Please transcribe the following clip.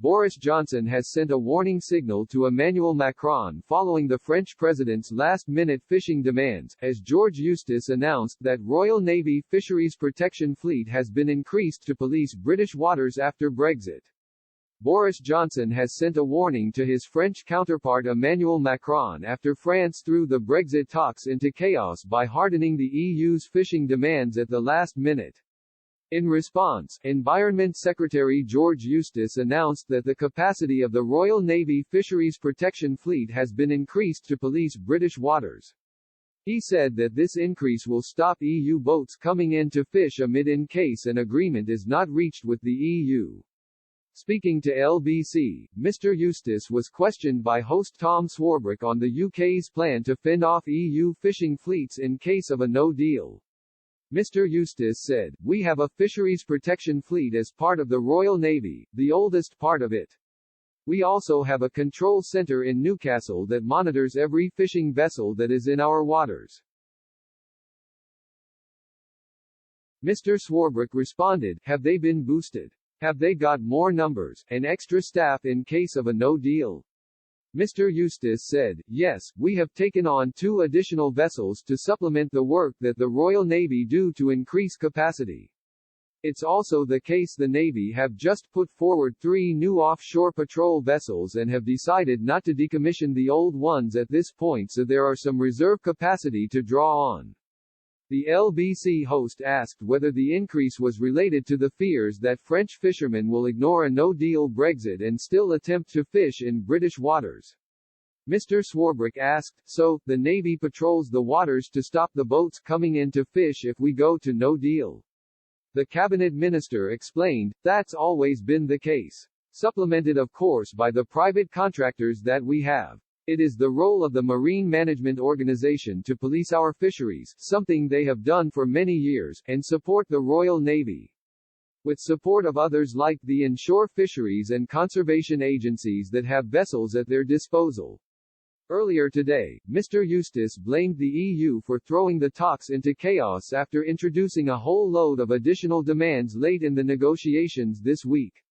Boris Johnson has sent a warning signal to Emmanuel Macron following the French president's last-minute fishing demands, as George Eustace announced that Royal Navy Fisheries Protection Fleet has been increased to police British waters after Brexit. Boris Johnson has sent a warning to his French counterpart Emmanuel Macron after France threw the Brexit talks into chaos by hardening the EU's fishing demands at the last minute. In response, Environment Secretary George Eustace announced that the capacity of the Royal Navy Fisheries Protection Fleet has been increased to police British waters. He said that this increase will stop EU boats coming in to fish amid in case an agreement is not reached with the EU. Speaking to LBC, Mr. Eustace was questioned by host Tom Swarbrick on the UK's plan to fend off EU fishing fleets in case of a no-deal. Mr. Eustace said, "We have a fisheries protection fleet as part of the Royal Navy, the oldest part of it. We also have a control centre in Newcastle that monitors every fishing vessel that is in our waters." Mr. Swarbrick responded, "Have they been boosted? Have they got more numbers, and extra staff in case of a no-deal?" Mr. Eustace said, "Yes, we have taken on 2 additional vessels to supplement the work that the Royal Navy do to increase capacity. It's also the case the Navy have just put forward 3 new offshore patrol vessels and have decided not to decommission the old ones at this point, so there are some reserve capacity to draw on." The LBC host asked whether the increase was related to the fears that French fishermen will ignore a no-deal Brexit and still attempt to fish in British waters. Mr. Swarbrick asked, "So, the Navy patrols the waters to stop the boats coming in to fish if we go to no deal?" The cabinet minister explained, "That's always been the case. Supplemented of course by the private contractors that we have. It is the role of the Marine Management Organization to police our fisheries, something they have done for many years, and support the Royal Navy. With support of others like the inshore fisheries and conservation agencies that have vessels at their disposal." Earlier today, Mr. Eustace blamed the EU for throwing the talks into chaos after introducing a whole load of additional demands late in the negotiations this week.